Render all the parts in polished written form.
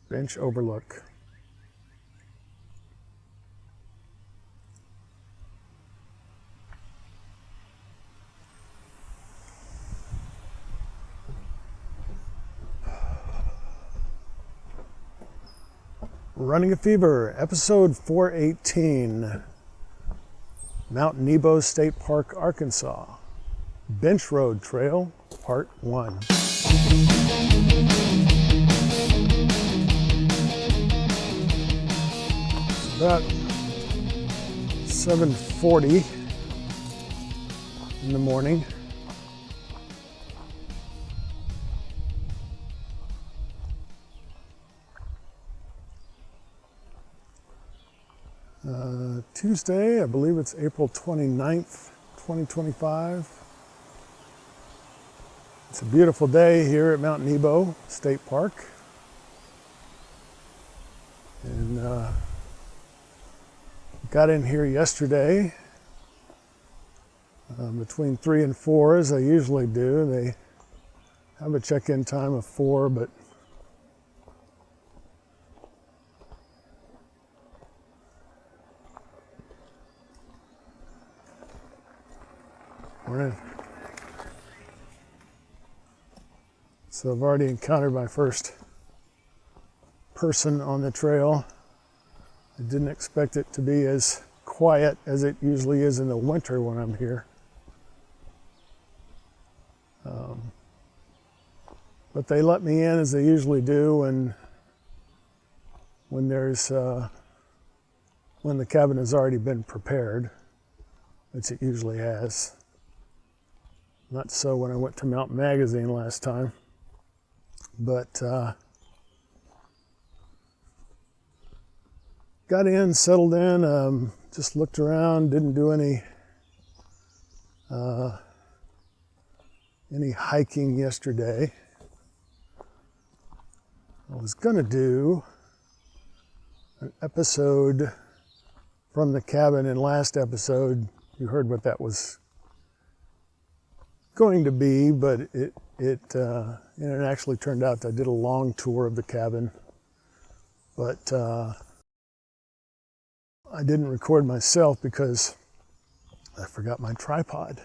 bench overlook. Running a Fever, episode 418, Mount Nebo State Park, Arkansas, Bench Road Trail, Part 1. It's about 7:40 in the morning. Tuesday, I believe it's April 29th, 2025. It's a beautiful day here at Mount Nebo State Park. And got in here yesterday between 3 and 4, as I usually do. They have a check-in time of 4, but so I've already encountered my first person on the trail. I didn't expect it to be as quiet as it usually is in the winter when I'm here. But they let me in as they usually do when the cabin has already been prepared, which it usually has. Not so when I went to Mount Magazine last time, but got in, settled in, just looked around, didn't do any hiking yesterday. I was gonna do an episode from the cabin. In last episode, you heard what that was going to be, but it actually turned out that I did a long tour of the cabin, but I didn't record myself because I forgot my tripod.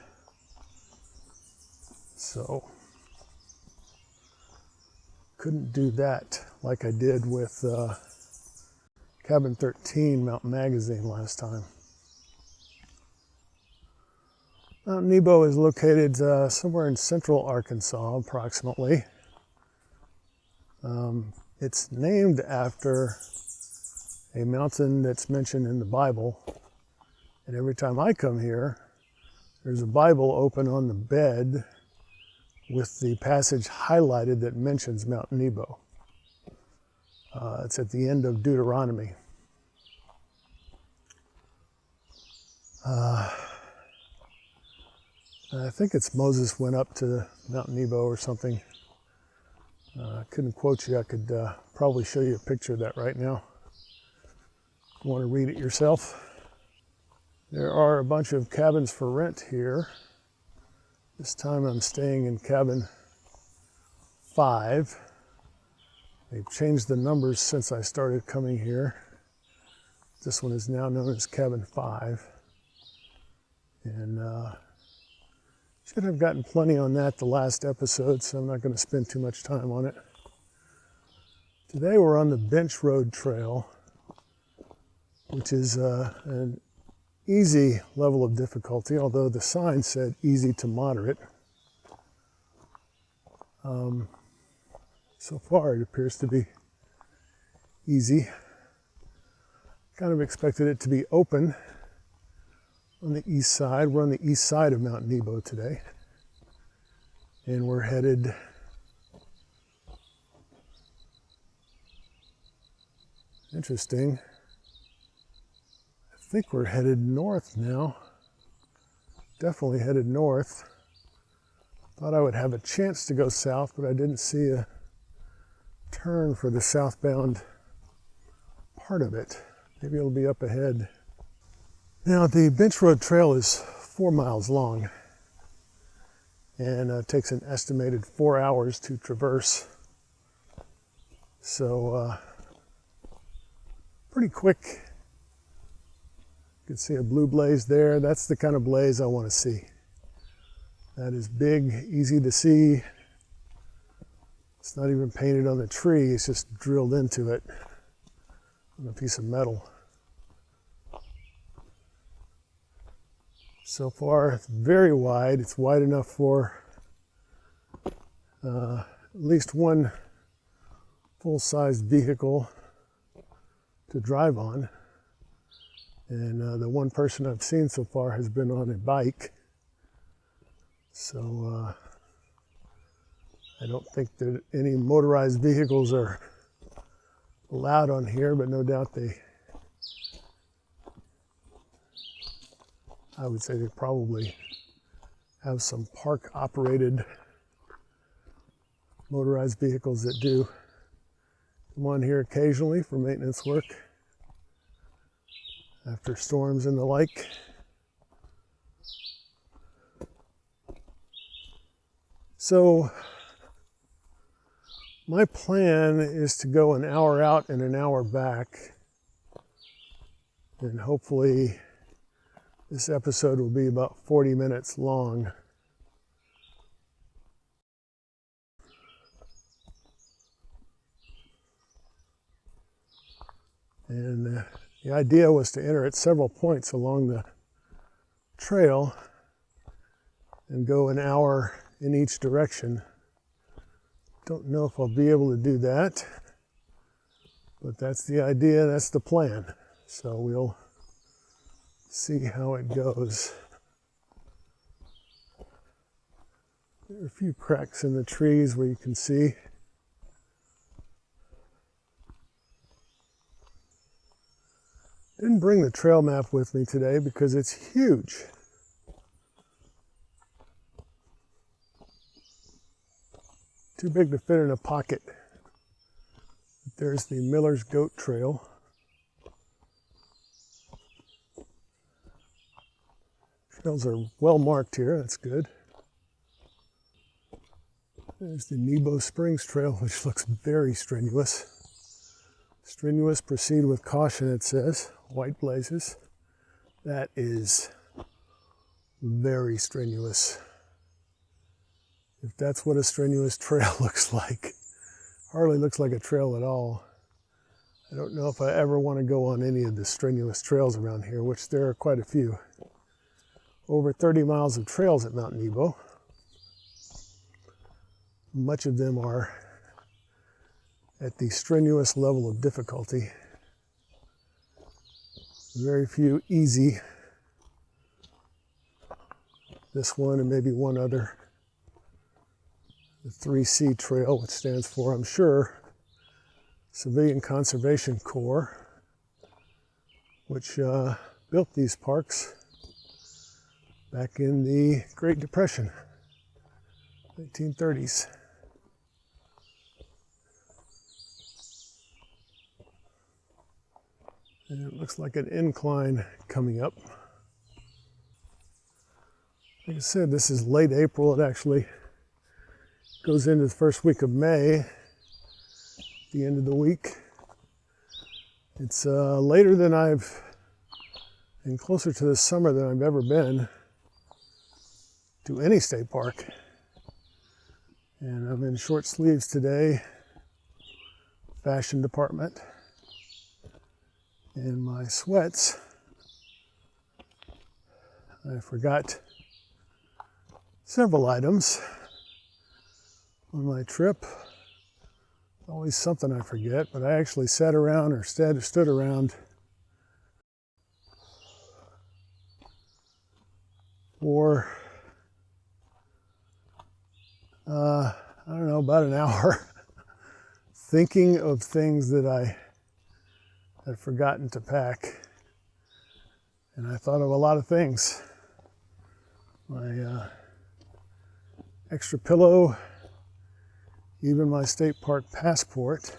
So couldn't do that like I did with Cabin 13 Mount Magazine last time. Mount Nebo is located somewhere in central Arkansas, approximately. It's named after a mountain that's mentioned in the Bible. And every time I come here, there's a Bible open on the bed with the passage highlighted that mentions Mount Nebo. It's at the end of Deuteronomy. I think it's Moses went up to Mount Nebo or something. I couldn't quote you. I could probably show you a picture of that right now. If you want to read it yourself. There are a bunch of cabins for rent here. This time I'm staying in cabin 5. They've changed the numbers since I started coming here. This one is now known as cabin 5. And should have gotten plenty on that the last episode, so I'm not going to spend too much time on it. Today we're on the Bench Road Trail, which is an easy level of difficulty, although the sign said easy to moderate. So far it appears to be easy. Kind of expected it to be open on the east side. We're on the east side of Mount Nebo today, and we're headed interesting. I think we're headed north now. Definitely headed north. Thought I would have a chance to go south, but I didn't see a turn for the southbound part of it. Maybe it'll be up ahead. Now, the Bench Road Trail is 4 miles long and takes an estimated 4 hours to traverse. So pretty quick. You can see a blue blaze there. That's the kind of blaze I want to see. That is big, easy to see. It's not even painted on the tree, it's just drilled into it on a piece of metal. So far, it's very wide. It's wide enough for at least one full-sized vehicle to drive on. And the one person I've seen so far has been on a bike. So I don't think that any motorized vehicles are allowed on here, but no doubt I would say they probably have some park-operated motorized vehicles that do come on here occasionally for maintenance work after storms and the like. So my plan is to go an hour out and an hour back, and hopefully this episode will be about 40 minutes long. And the idea was to enter at several points along the trail and go an hour in each direction. Don't know if I'll be able to do that, but that's the idea, that's the plan. So we'll see how it goes. There are a few cracks in the trees where you can see. Didn't bring the trail map with me today because it's huge. Too big to fit in a pocket. There's the Miller's Goat Trail. Trails are well marked here, that's good. There's the Nebo Springs Trail, which looks very strenuous. Strenuous, proceed with caution, it says. White blazes. That is very strenuous. If that's what a strenuous trail looks like. Hardly looks like a trail at all. I don't know if I ever want to go on any of the strenuous trails around here, which there are quite a few. Over 30 miles of trails at Mount Nebo. Much of them are at the strenuous level of difficulty. Very few easy. This one and maybe one other. The 3C Trail, which stands for, I'm sure, Civilian Conservation Corps, which built these parks back in the Great Depression, 1930s. And it looks like an incline coming up. Like I said, this is late April. It actually goes into the first week of May, the end of the week. It's later than and closer to the summer than I've ever been to any state park. And I'm in short sleeves today, fashion department. And my sweats, I forgot several items on my trip. Always something I forget, but I actually sat around or stood around for, I don't know, about an hour thinking of things that I had forgotten to pack. And I thought of a lot of things. My extra pillow, even my state park passport,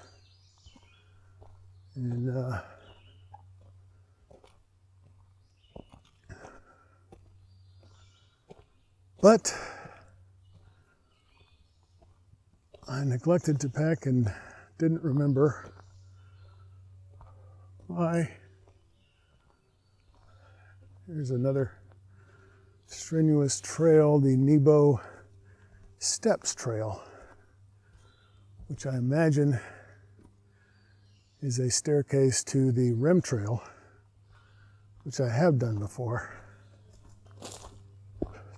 and but I neglected to pack and didn't remember Why? Here's another strenuous trail, the Nebo Steps Trail, which I imagine is a staircase to the rim trail, which I have done before.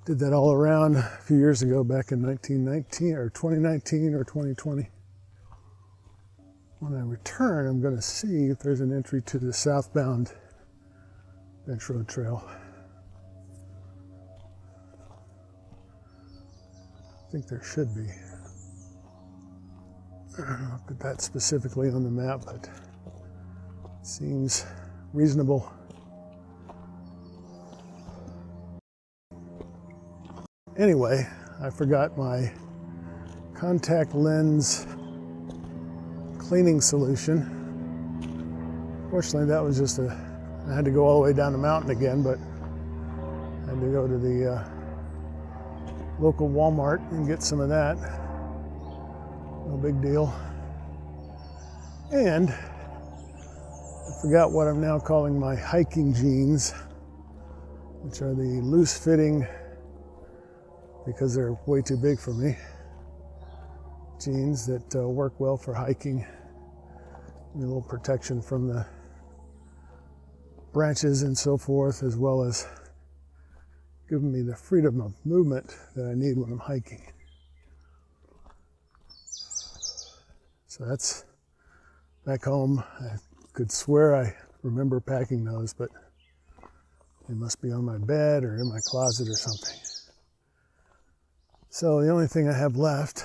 Did that all around a few years ago, back in 1919 or 2019 or 2020. When I return, I'm going to see if there's an entry to the southbound Bench Road Trail. I think there should be. I don't look at that specifically on the map, but it seems reasonable. Anyway, I forgot my contact lens cleaning solution. Fortunately, that was just I had to go all the way down the mountain again, but I had to go to the local Walmart and get some of that. No big deal. And I forgot what I'm now calling my hiking jeans, which are the loose fitting, because they're way too big for me, jeans that work well for hiking. Give me a little protection from the branches and so forth, as well as giving me the freedom of movement that I need when I'm hiking. So that's back home. I could swear I remember packing those, but they must be on my bed or in my closet or something. So the only thing I have left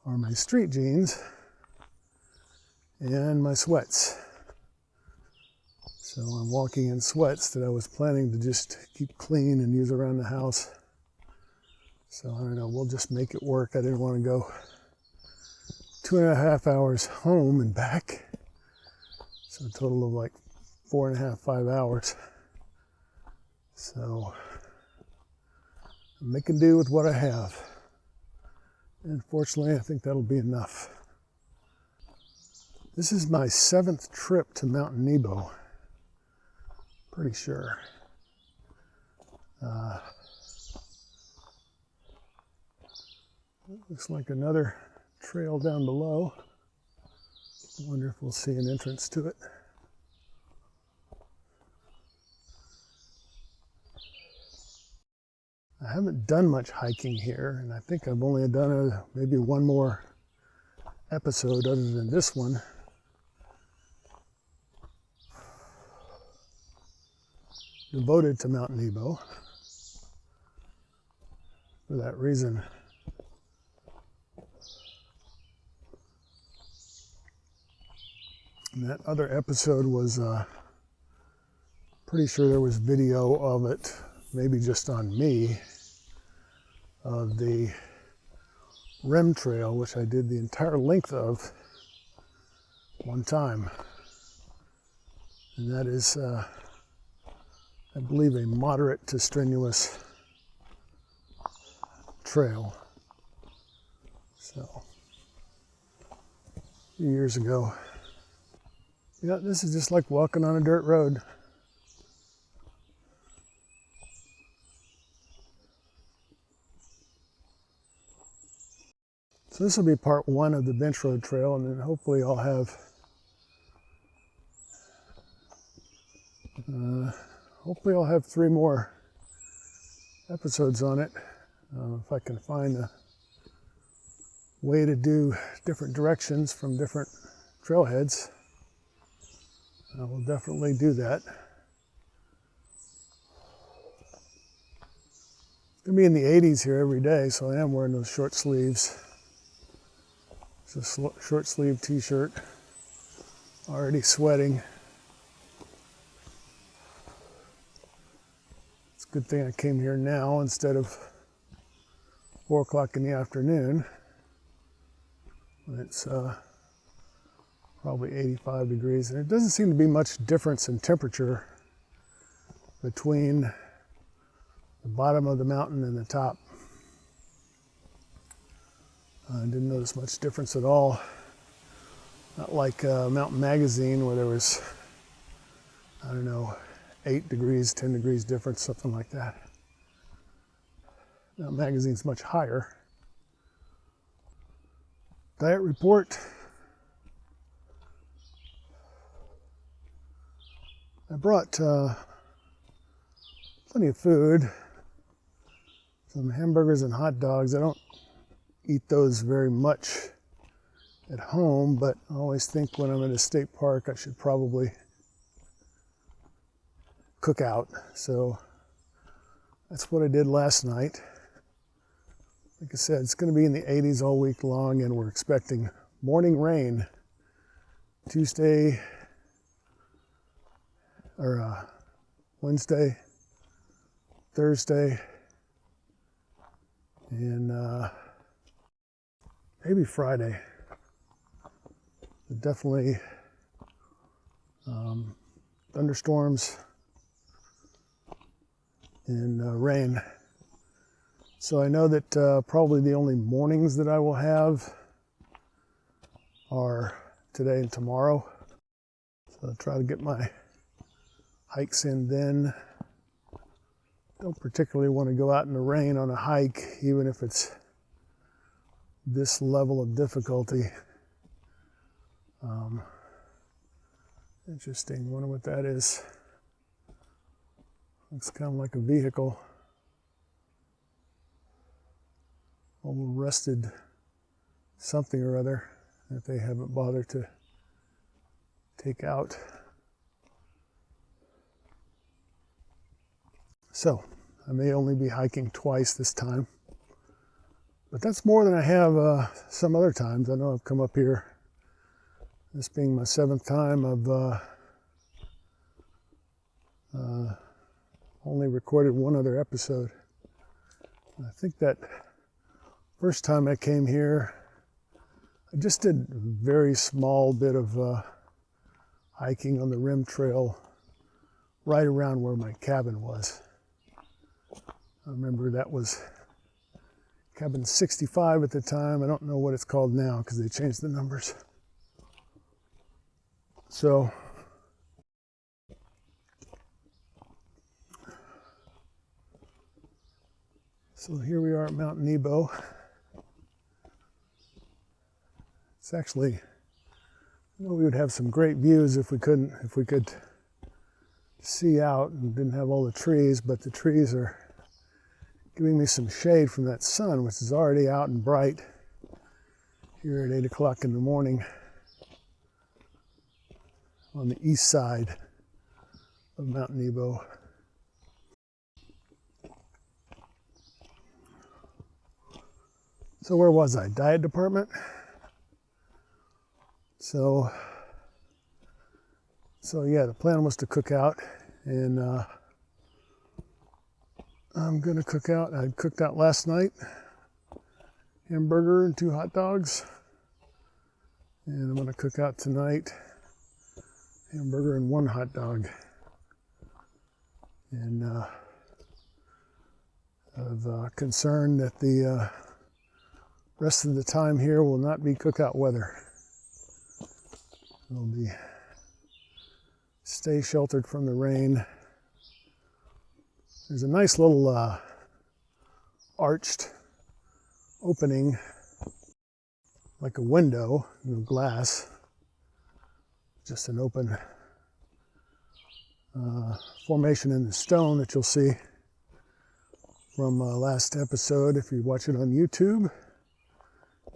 are my street jeans and my sweats. So I'm walking in sweats that I was planning to just keep clean and use around the house. So I don't know, we'll just make it work. I didn't want to go 2.5 hours home and back. So a total of like 4.5, 5 hours. So I'm making do with what I have. And fortunately, I think that'll be enough. This is my 7th trip to Mount Nebo. Pretty sure. Looks like another trail down below. I wonder if we'll see an entrance to it. I haven't done much hiking here, and I think I've only done maybe one more episode other than this one. Devoted to Mount Nebo. For that reason. And that other episode was, pretty sure there was video of it, maybe just on me, of the rim trail, which I did the entire length of one time. And that is, I believe, a moderate to strenuous trail. So, a few years ago. Yeah, this is just like walking on a dirt road. So this will be part 1 of the Bench Road Trail, and then hopefully I'll have hopefully I'll have 3 more episodes on it. If I can find a way to do different directions from different trailheads, I will definitely do that. It's gonna be in the 80s here every day, so I am wearing those short sleeves. It's a short sleeve t-shirt, already sweating. It's a good thing I came here now instead of 4 o'clock in the afternoon. It's probably 85 degrees, and it doesn't seem to be much difference in temperature between the bottom of the mountain and the top. I didn't notice much difference at all Not like Mountain Magazine where there was, I don't know, 8 degrees, 10 degrees difference, something like that. Mountain Magazine's much higher. Diet report. I brought plenty of food, some hamburgers and hot dogs. I don't eat those very much at home, but I always think when I'm at a state park I should probably cook out. So that's what I did last night. Like I said, it's going to be in the 80s all week long, and we're expecting morning rain Tuesday or Wednesday, Thursday, and maybe Friday. But definitely thunderstorms and rain. So I know that probably the only mornings that I will have are today and tomorrow. So I'll try to get my hikes in then. Don't particularly want to go out in the rain on a hike, even if it's this level of difficulty. Interesting, wonder what that is. Looks kind of like a vehicle. Old rusted something or other that they haven't bothered to take out. So I may only be hiking twice this time, but that's more than I have some other times. I know I've come up here, this being my 7th time. I've only recorded one other episode. I think that first time I came here, I just did a very small bit of hiking on the rim trail right around where my cabin was. I remember that was cabin 65 at the time. I don't know what it's called now because they changed the numbers. So here we are at Mount Nebo. It's actually, I know we would have some great views if we could see out and didn't have all the trees, but the trees are giving me some shade from that sun, which is already out and bright here at 8 o'clock in the morning on the east side of Mount Nebo. So where was I? Diet department. So yeah, the plan was to cook out, and I'm gonna cook out. I cooked out last night, hamburger and 2 hot dogs, and I'm gonna cook out tonight, hamburger and 1 hot dog. And of concern that the rest of the time here will not be cookout weather. It'll be stay sheltered from the rain. There's a nice little arched opening, like a window, no glass, just an open formation in the stone that you'll see from last episode. If you watch it on YouTube,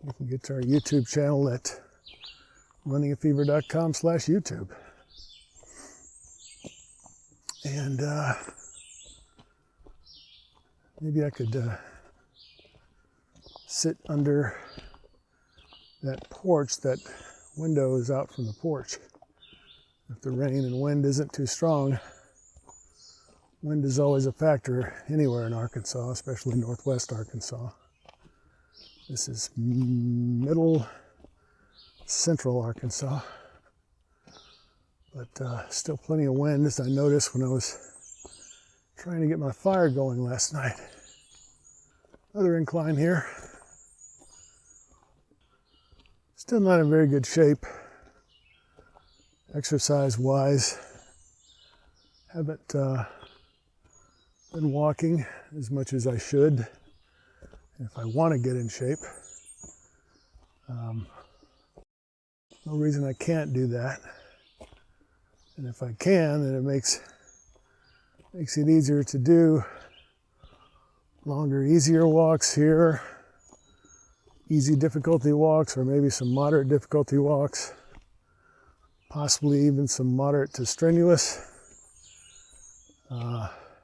you can get to our YouTube channel at runningatfever.com/YouTube. And maybe I could sit under that porch. That window is out from the porch. If the rain and wind isn't too strong. Wind is always a factor anywhere in Arkansas, especially northwest Arkansas. This is middle central Arkansas, but still plenty of wind, as I noticed when I was trying to get my fire going last night. Another incline here. Still not in very good shape. exercise-wise, haven't been walking as much as I should if I want to get in shape. No reason I can't do that. And if I can, then it makes it easier to do longer, easier walks here, easy difficulty walks, or maybe some moderate difficulty walks, possibly even some moderate to strenuous, depending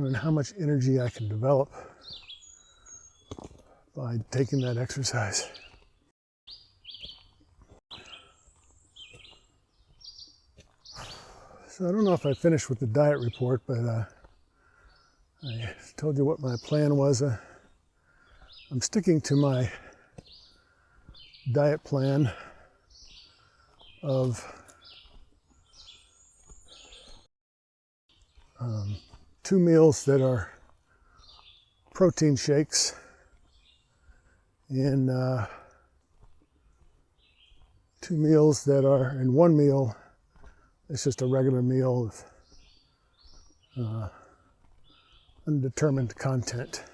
on how much energy I can develop by taking that exercise. So I don't know if I finished with the diet report, but I told you what my plan was. I'm sticking to my diet plan of 2 meals that are protein shakes and 2 meals that are, and 1 meal it's just a regular meal of undetermined content.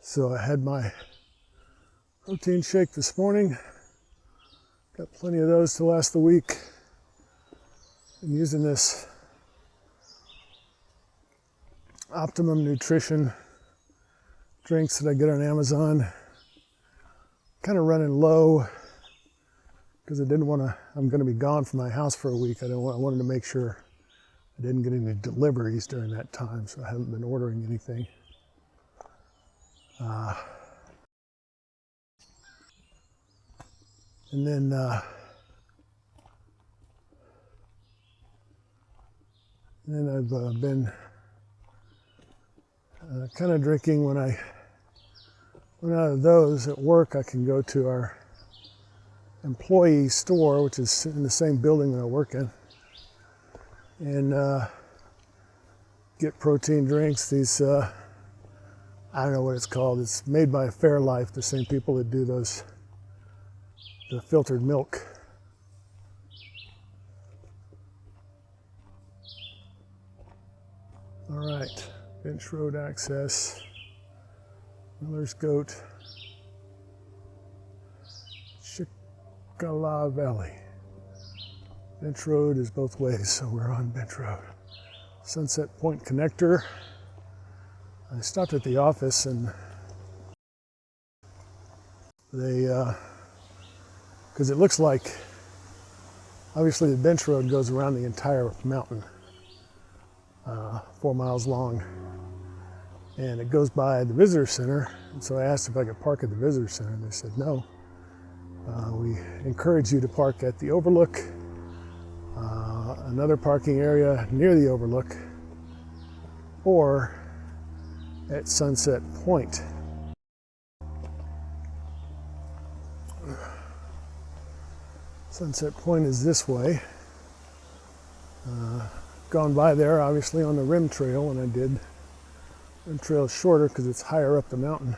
So I had my protein shake this morning. Got plenty of those to last the week. I'm using this Optimum Nutrition drinks that I get on Amazon. Kind of running low because I didn't want to, I'm going to be gone from my house for a week. I wanted to make sure I didn't get any deliveries during that time, so I haven't been ordering anything. And then I've been kind of drinking when I run out of those at work. I can go to our employee store, which is in the same building that I work in, and get protein drinks. These, I don't know what it's called. It's made by Fairlife, the same people that do those, the filtered milk. All right, Bench Road access, Miller's Goat, Chicala Valley. Bench Road is both ways, so we're on Bench Road. Sunset Point Connector. I stopped at the office and they, because it looks like, obviously the Bench Road goes around the entire mountain, 4 miles long, and it goes by the visitor center. And so I asked if I could park at the visitor center, and they said no. We encourage you to park at the Overlook, another parking area near the Overlook, or at Sunset Point. Sunset Point is this way. Gone by there, obviously, on the rim trail when I did. Rim trail is shorter because it's higher up the mountain.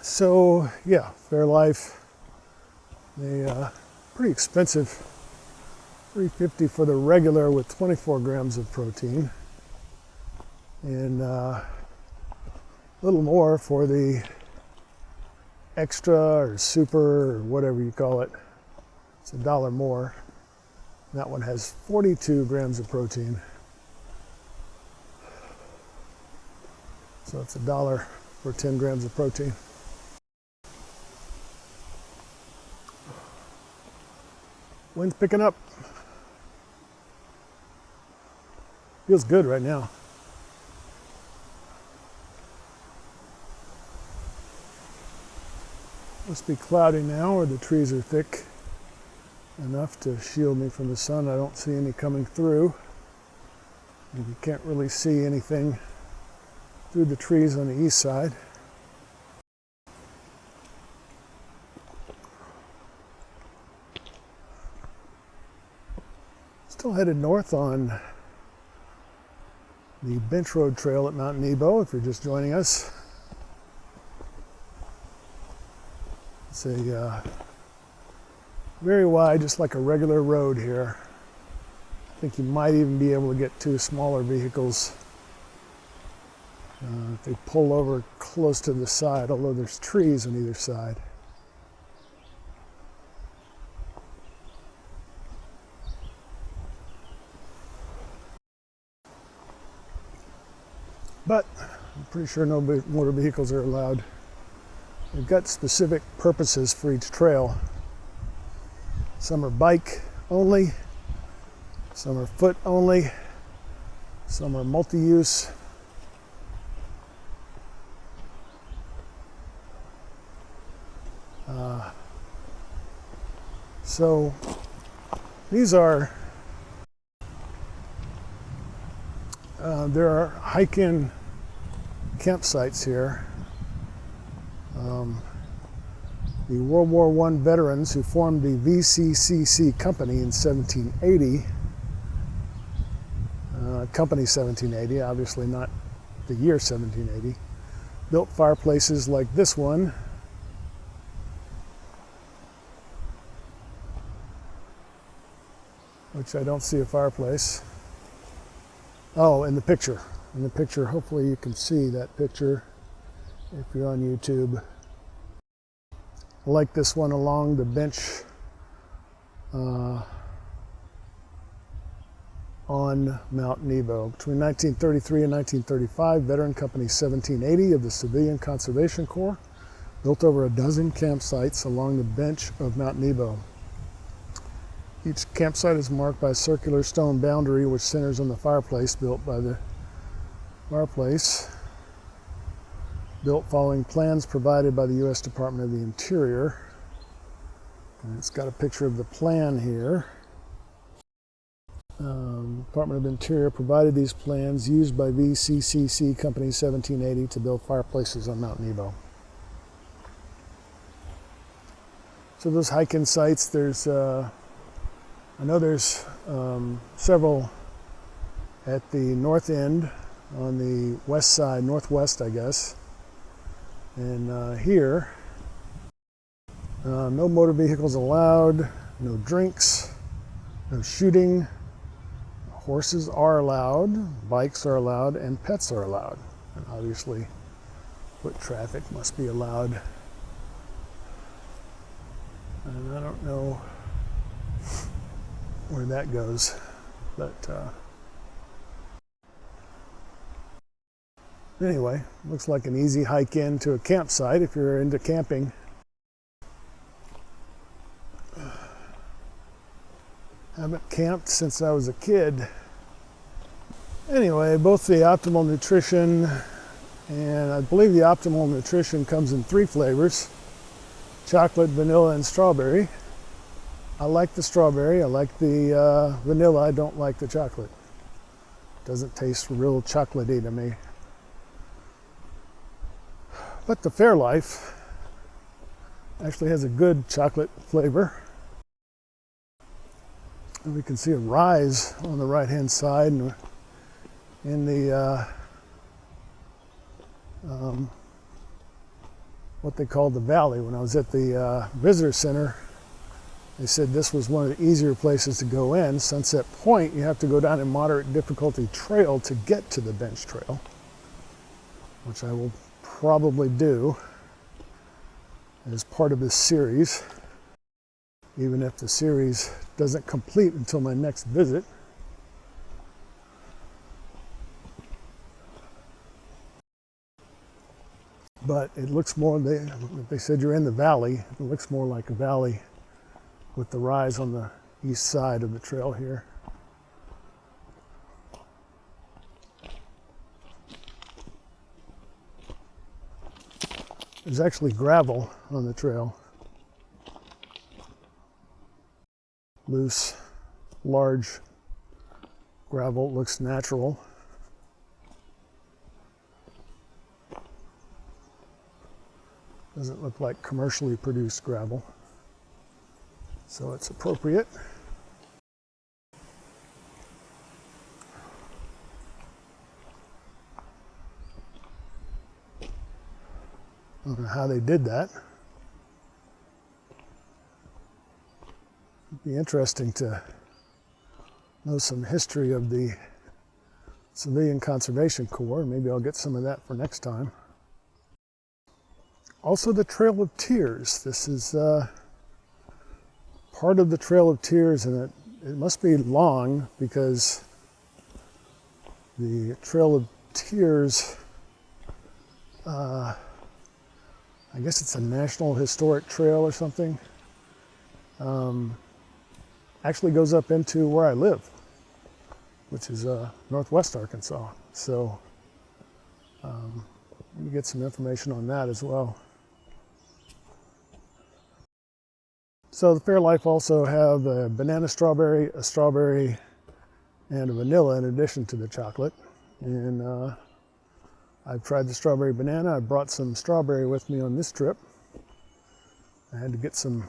So, yeah, Fairlife. They pretty expensive. $3.50 for the regular with 24 grams of protein. And a little more for the extra or super or whatever you call it. It's $1 more. That one has 42 grams of protein. So it's $1 for 10 grams of protein. Wind's picking up. Feels good right now. Must be cloudy now, or the trees are thick enough to shield me from the sun. I don't see any coming through. And you can't really see anything through the trees on the east side. Still headed north on the Bench Road Trail at Mount Nebo, if you're just joining us. It's a very wide, just like a regular road here. I think you might even be able to get two smaller vehicles if they pull over close to the side, although there's trees on either side. But I'm pretty sure no motor vehicles are allowed. They've got specific purposes for each trail. Some are bike only, some are foot only, some are multi-use. So these are, there are hike-in campsites here. The World War I veterans who formed the VCCC company in 1780, company 1780, obviously not the year 1780, built fireplaces like this one, which I don't see a fireplace. Oh, in the picture. In the picture, hopefully you can see that picture if you're on YouTube. I like this one along the bench on Mount Nebo. Between 1933 and 1935, Veteran Company 1780 of the Civilian Conservation Corps built over a dozen campsites along the bench of Mount Nebo. Each campsite is marked by a circular stone boundary which centers on the fireplace built by the fireplace, built following plans provided by the U.S. Department of the Interior. And it's got a picture of the plan here. Department of Interior provided these plans used by VCCC Company 1780 to build fireplaces on Mount Nebo. So those hike-in sites, there's I know there's several at the north end on the west side, northwest, I guess. And here, no motor vehicles allowed, no drinks, no shooting. Horses are allowed, bikes are allowed, and pets are allowed. And obviously, foot traffic must be allowed. And I don't know where that goes, but anyway, looks like an easy hike in to a campsite if you're into camping. Haven't camped since I was a kid. Anyway, both the Optimal Nutrition and I believe the Optimal Nutrition comes in 3 flavors: chocolate, vanilla, and strawberry. I like the strawberry. I like the vanilla. I don't like the chocolate. Doesn't taste real chocolatey to me. But the Fairlife actually has a good chocolate flavor. And we can see a rise on the right-hand side and in the what they call the valley. When I was at the visitor center, they said this was one of the easier places to go in. Sunset Point, you have to go down a moderate difficulty trail to get to the bench trail, which I will probably do as part of this series, even if the series doesn't complete until my next visit. But it looks more, they said you're in the valley, it looks more like a valley with the rise on the east side of the trail here. There's actually gravel on the trail. Loose, large gravel, looks natural. Doesn't look like commercially produced gravel, so it's appropriate. I don't know how they did that. It'd be interesting to know some history of the Civilian Conservation Corps. Maybe I'll get some of that for next time. Also, the Trail of Tears. This is part of the Trail of Tears, and it must be long because the Trail of Tears, I guess it's a National Historic Trail or something, actually goes up into where I live, which is northwest Arkansas. So you get some information on that as well. So the Fairlife also have a banana strawberry, a strawberry, and a vanilla in addition to the chocolate. And I've tried the strawberry banana. I brought some strawberry with me on this trip. I had to get some,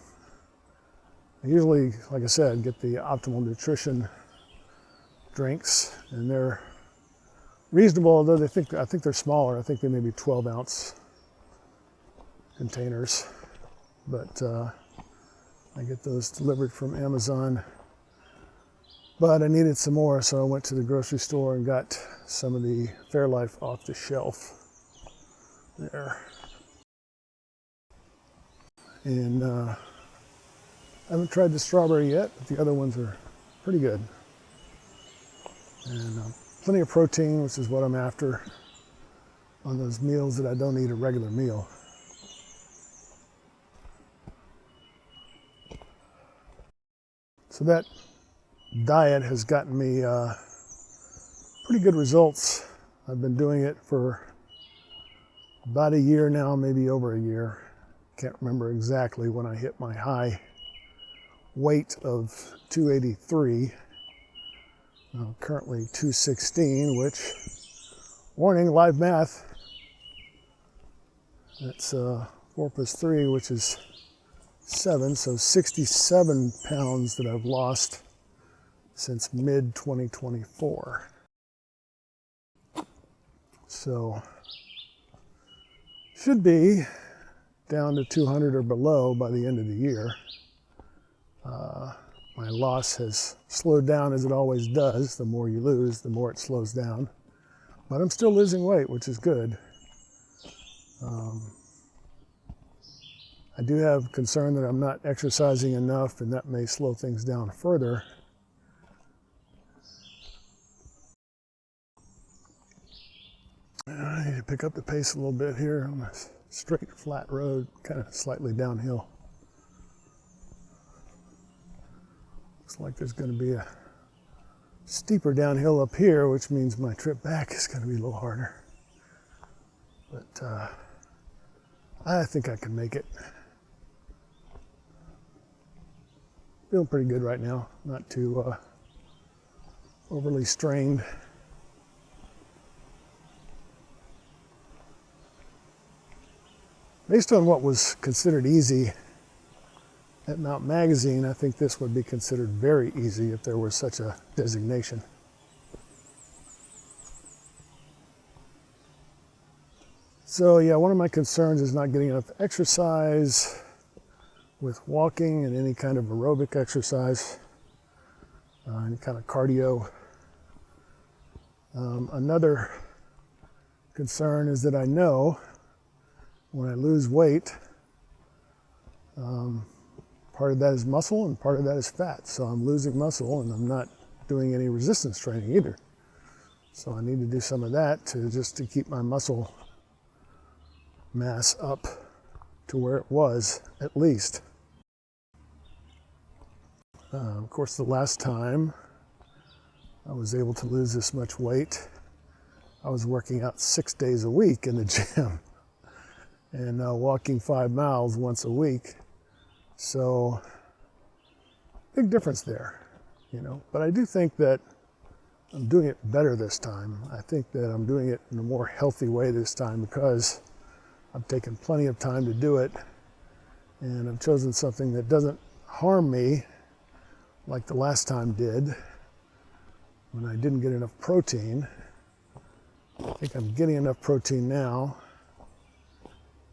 I usually, like I said, get the Optimal Nutrition drinks, and they're reasonable, although I think they're smaller. I think they may be 12-ounce containers, but I get those delivered from Amazon. But I needed some more, so I went to the grocery store and got some of the Fairlife off the shelf there. And I haven't tried the strawberry yet, but the other ones are pretty good. And plenty of protein, which is what I'm after on those meals that I don't eat a regular meal. So that diet has gotten me pretty good results. I've been doing it for about a year now, maybe over a year. Can't remember exactly when I hit my high weight of 283. Currently 216, which, warning, live math, that's 4 plus 3, which is 7, so 67 pounds that I've lost since mid-2024. So, should be down to 200 or below by the end of the year. My loss has slowed down, as it always does. The more you lose, the more it slows down. But I'm still losing weight, which is good. I do have concern that I'm not exercising enough, and that may slow things down further. I need to pick up the pace a little bit here on a straight, flat road, kind of slightly downhill. Looks like there's going to be a steeper downhill up here, which means my trip back is going to be a little harder. But I think I can make it. Feeling pretty good right now, not too overly strained. Based on what was considered easy at Mount Magazine, I think this would be considered very easy if there were such a designation. So yeah, one of my concerns is not getting enough exercise with walking and any kind of aerobic exercise, any kind of cardio. Another concern is that I know when I lose weight, part of that is muscle and part of that is fat. So I'm losing muscle and I'm not doing any resistance training either. So I need to do some of that to keep my muscle mass up to where it was, at least. Of course, the last time I was able to lose this much weight, I was working out 6 days a week in the gym and walking 5 miles once a week. So, big difference there, you know. But I do think that I'm doing it better this time. I think that I'm doing it in a more healthy way this time because I've taken plenty of time to do it, and I've chosen something that doesn't harm me like the last time did when I didn't get enough protein. I think I'm getting enough protein now,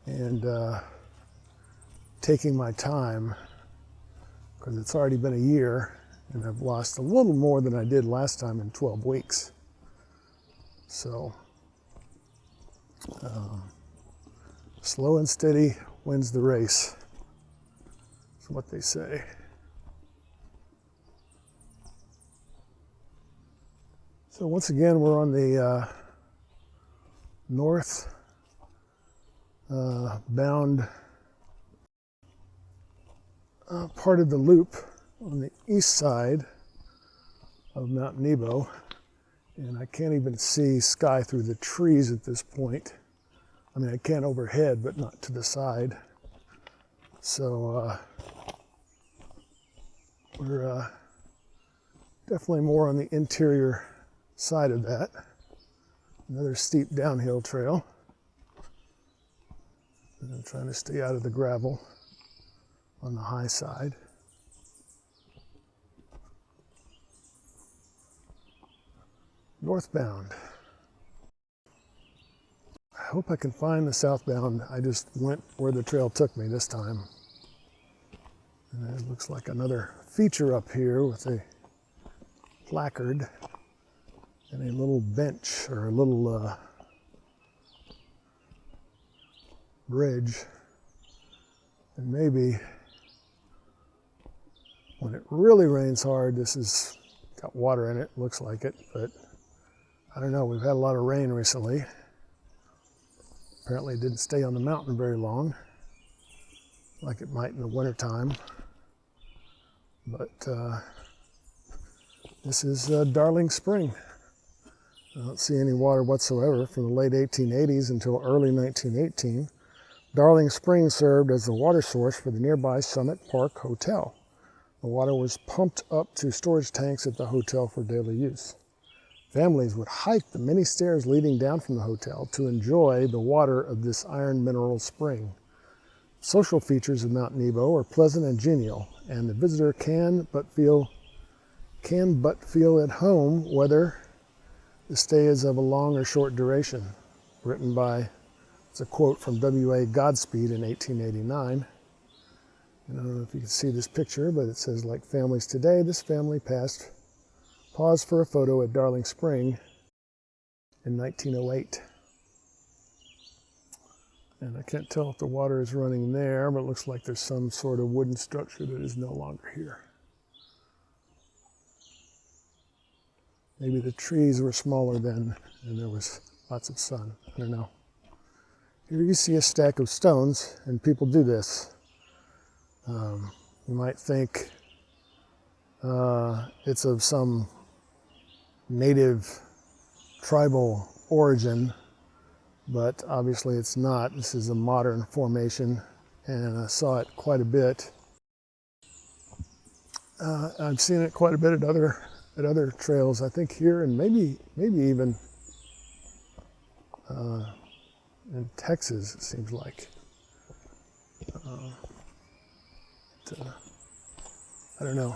and taking my time because it's already been a year and I've lost a little more than I did last time in 12 weeks. So slow and steady wins the race. That's what they say. So once again, we're on the north bound part of the loop on the east side of Mount Nebo, and I can't even see sky through the trees at this point. I mean, I can overhead, but not to the side. So we're definitely more on the interior side of that. Another steep downhill trail. And I'm trying to stay out of the gravel on the high side. Northbound. I hope I can find the southbound. I just went where the trail took me this time. And it looks like another feature up here with a placard and a little bench or a little bridge. And maybe when it really rains hard, this has got water in it, looks like it, but I don't know, we've had a lot of rain recently. Apparently it didn't stay on the mountain very long, like it might in the wintertime. But this is Darling Spring. I don't see any water whatsoever from the late 1880s until early 1918. Darling Spring served as the water source for the nearby Summit Park Hotel. The water was pumped up to storage tanks at the hotel for daily use. Families would hike the many stairs leading down from the hotel to enjoy the water of this iron mineral spring. Social features of Mount Nebo are pleasant and genial, and the visitor can but feel at home whether the stay is of a long or short duration. Written by, it's a quote from W.A. Godspeed in 1889. And I don't know if you can see this picture, but it says, like families today, this family paused for a photo at Darling Spring in 1908. And I can't tell if the water is running there, but it looks like there's some sort of wooden structure that is no longer here. Maybe the trees were smaller then and there was lots of sun. I don't know. Here you see a stack of stones, and people do this. You might think it's of some native tribal origin, but obviously it's not. This is a modern formation, and I saw it quite a bit. I've seen it quite a bit at other trails, I think here, and maybe even in Texas, it seems like. I don't know.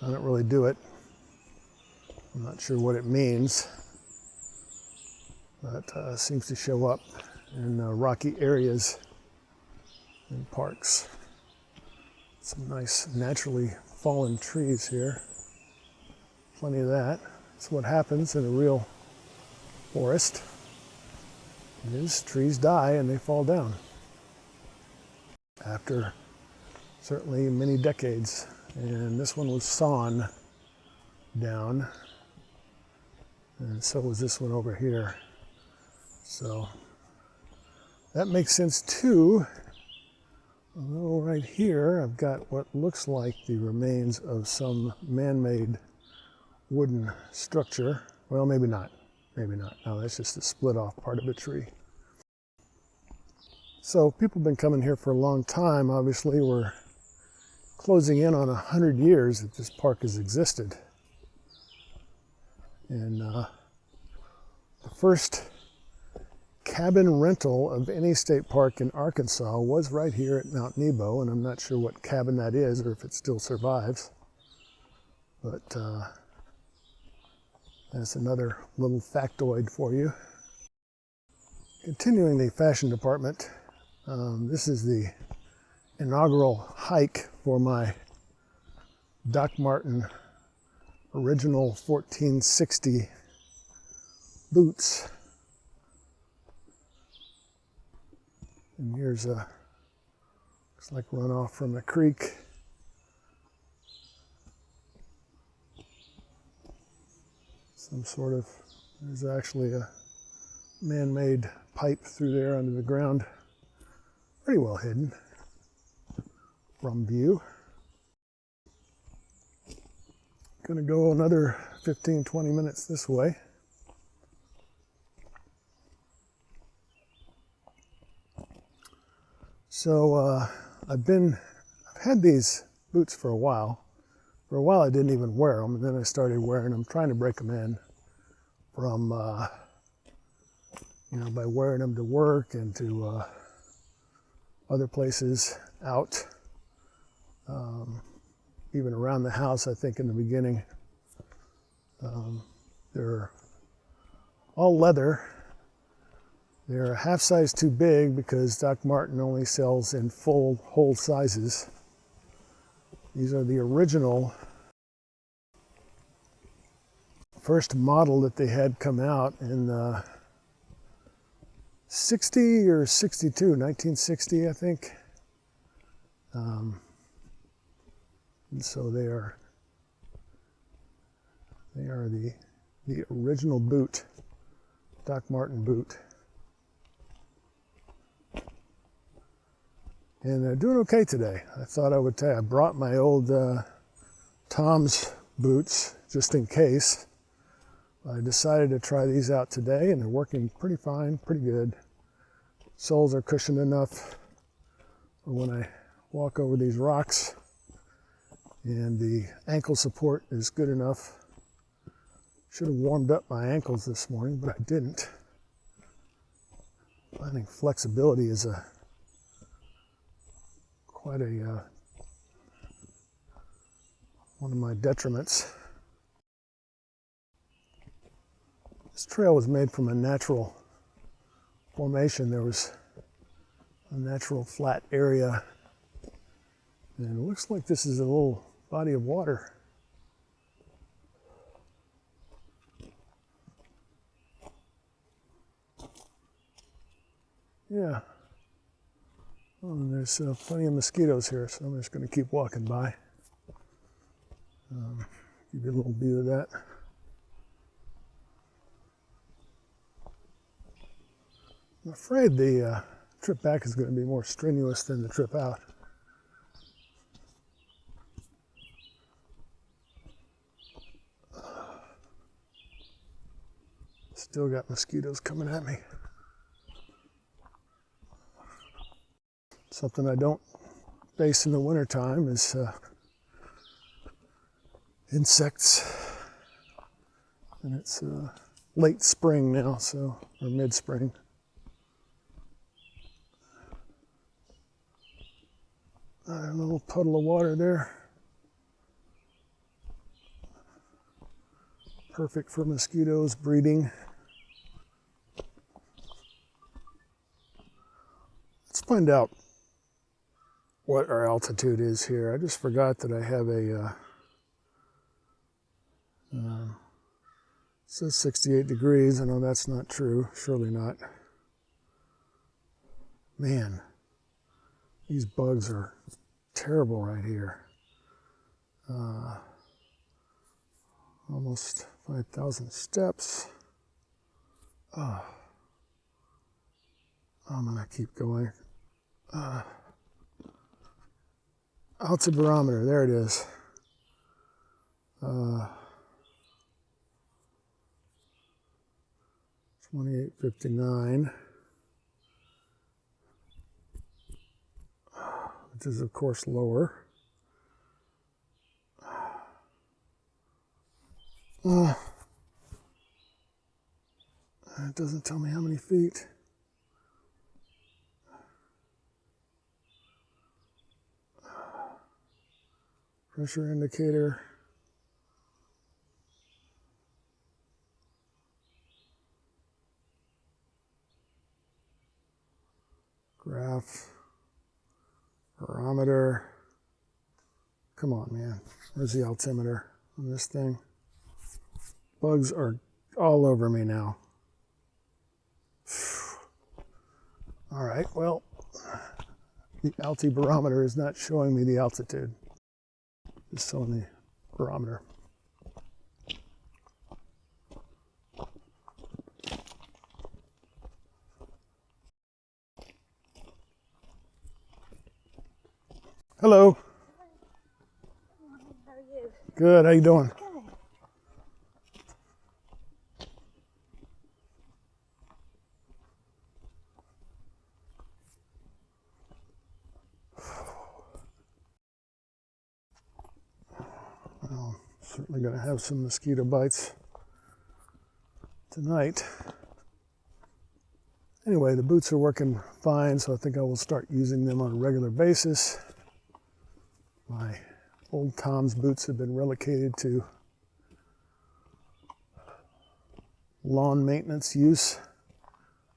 I don't really do it. I'm not sure what it means, but it seems to show up in rocky areas and parks. Some nice naturally fallen trees here. Plenty of that. That's what happens in a real forest. Is trees die and they fall down after certainly many decades. And this one was sawn down, and so was this one over here. So that makes sense too. Although right here I've got what looks like the remains of some man-made wooden structure. Well, maybe not. Maybe not. No, that's just a split off part of a tree. So people have been coming here for a long time. Obviously, we're closing in on 100 years that this park has existed. And the first cabin rental of any state park in Arkansas was right here at Mount Nebo, and I'm not sure what cabin that is or if it still survives. But that's another little factoid for you. Continuing the fashion department, this is the inaugural hike for my Doc Martin original 1460 boots. And here's a, looks like runoff from the creek. Some sort of, there's actually a man-made pipe through there under the ground. Pretty well hidden from view. Gonna go another 15-20 minutes this way. So I've had these boots for a while. For a while I didn't even wear them, and then I started wearing them, trying to break them in from, you know, by wearing them to work and to other places out, even around the house. I think in the beginning. They're all leather. They're a half size too big because Doc Martin only sells in full whole sizes. These are the original first model that they had come out in 60 or 62, 1960, I think. And so they are the original boot, Doc Martin boot. And they're doing okay today. I thought I would tell you, I brought my old Tom's boots just in case. I decided to try these out today, and they're working pretty fine, pretty good. Soles are cushioned enough for when I walk over these rocks, and the ankle support is good enough. Should have warmed up my ankles this morning, but I didn't. Finding flexibility is quite a one of my detriments. This trail was made from a natural formation. There was a natural flat area, and it looks like this is a little body of water. Yeah. Oh, and there's plenty of mosquitoes here, so I'm just going to keep walking by. Give you a little view of that. I'm afraid the trip back is going to be more strenuous than the trip out. Still got mosquitoes coming at me. Something I don't face in the wintertime is insects. And it's late spring now, so, or mid-spring. A little puddle of water there. Perfect for mosquitoes breeding. Let's find out what our altitude is here. I just forgot that I have a, it says 68 degrees. I know that's not true, surely not. Man, these bugs are terrible right here. Almost 5,000 steps. Oh, I'm gonna keep going. Altibarometer, there it is. 2859, which is of course lower. It doesn't tell me how many feet. Pressure indicator. Graph. Barometer. Come on, man. Where's the altimeter on this thing? Bugs are all over me now. All right, well, the altibarometer is not showing me the altitude. It's showing the barometer. Hello. How are you? Good, how you doing? Good. Well, certainly going to have some mosquito bites tonight. Anyway, the boots are working fine, so I think I will start using them on a regular basis. My old Tom's boots have been relegated to lawn maintenance use.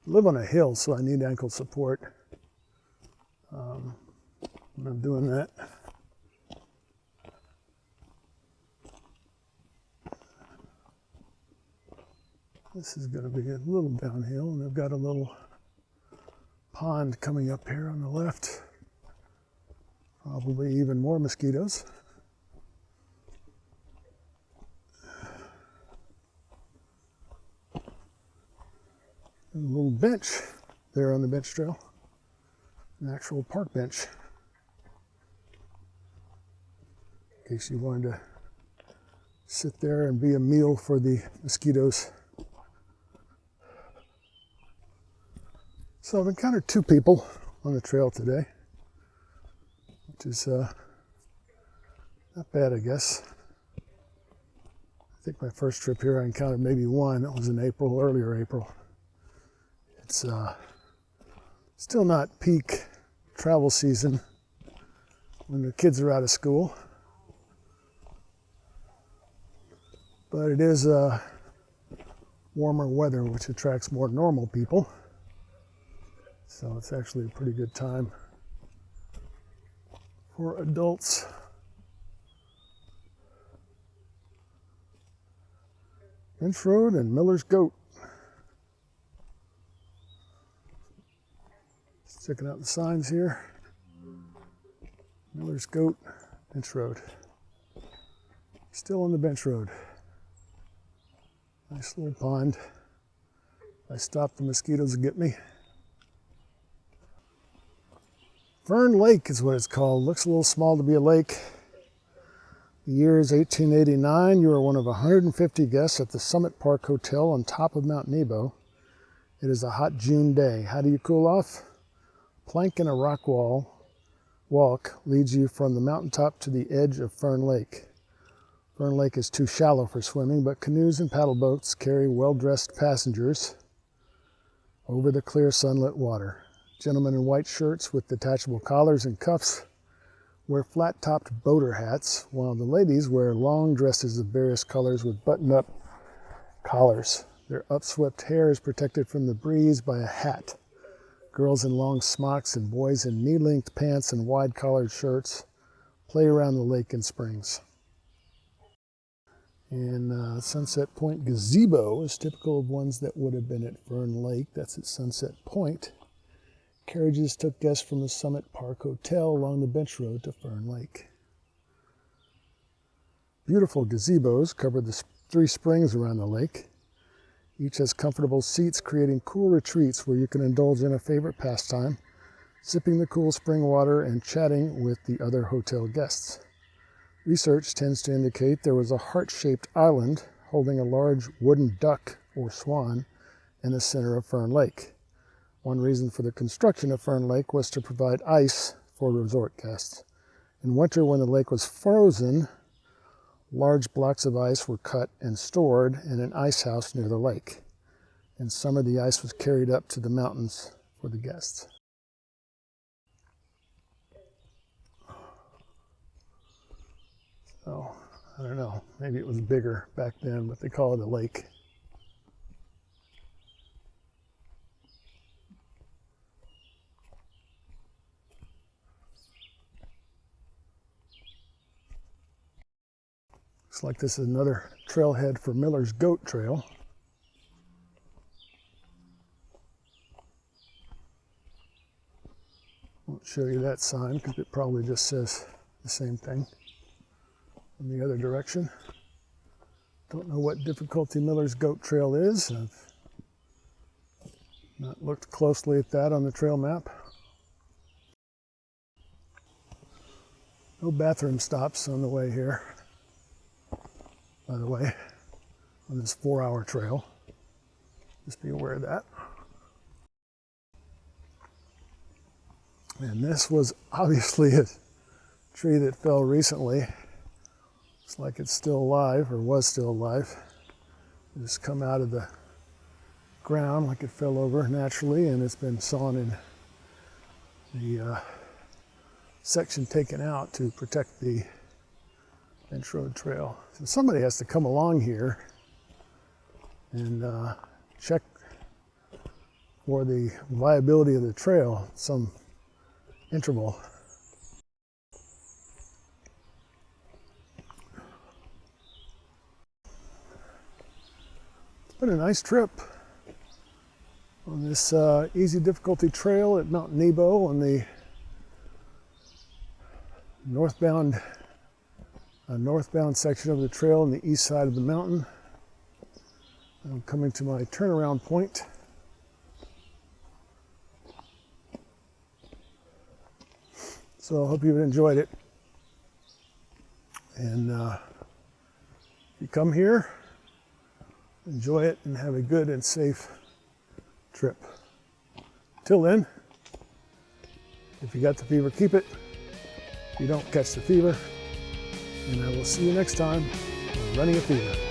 I live on a hill, so I need ankle support. I'm doing that. This is going to be a little downhill, and I've got a little pond coming up here on the left. Probably even more mosquitoes. There's a little bench there on the bench trail, an actual park bench. In case you wanted to sit there and be a meal for the mosquitoes. So I've encountered 2 people on the trail today, which is not bad, I guess. I think my first trip here I encountered maybe 1. That was in April, earlier April. It's still not peak travel season when the kids are out of school, but it is warmer weather, which attracts more normal people. So it's actually a pretty good time for adults. Bench Road and Miller's Goat. Just checking out the signs here. Miller's Goat, Bench Road. Still on the Bench Road. Nice little pond. I stop the mosquitoes to get me. Fern Lake is what it's called. Looks a little small to be a lake. The year is 1889. You are one of 150 guests at the Summit Park Hotel on top of Mount Nebo. It is a hot June day. How do you cool off? Plank and a rock walk leads you from the mountaintop to the edge of Fern Lake. Fern Lake is too shallow for swimming, but canoes and paddle boats carry well-dressed passengers over the clear sunlit water. Gentlemen in white shirts with detachable collars and cuffs wear flat-topped boater hats, while the ladies wear long dresses of various colors with buttoned-up collars. Their upswept hair is protected from the breeze by a hat. Girls in long smocks and boys in knee-length pants and wide-collared shirts play around the lake in springs. And Sunset Point gazebo is typical of ones that would have been at Fern Lake. That's at Sunset Point. Carriages took guests from the Summit Park Hotel along the Bench Road to Fern Lake. Beautiful gazebos cover the 3 springs around the lake. Each has comfortable seats, creating cool retreats where you can indulge in a favorite pastime, sipping the cool spring water and chatting with the other hotel guests. Research tends to indicate there was a heart-shaped island holding a large wooden duck or swan in the center of Fern Lake. One reason for the construction of Fern Lake was to provide ice for resort guests. In winter, when the lake was frozen, large blocks of ice were cut and stored in an ice house near the lake. In summer, the ice was carried up to the mountains for the guests. So, I don't know, maybe it was bigger back then, but they call it a lake. Looks like this is another trailhead for Miller's Goat Trail. Won't show you that sign because it probably just says the same thing in the other direction. Don't know what difficulty Miller's Goat Trail is. I've not looked closely at that on the trail map. No bathroom stops on the way here, by the way, on this 4-hour trail. Just be aware of that. And this was obviously a tree that fell recently. Looks like it's still alive, or was still alive. It just come out of the ground like it fell over naturally, and it's been sawn in the section taken out to protect the bench road trail. So somebody has to come along here and check for the viability of the trail at some interval. It's been a nice trip on this easy difficulty trail at Mount Nebo on the northbound section of the trail on the east side of the mountain. I'm coming to my turnaround point. So I hope you've enjoyed it. And if you come here, enjoy it and have a good and safe trip. Till then, if you got the fever, keep it. If you don't, catch the fever. And I will see you next time on Running a Fever.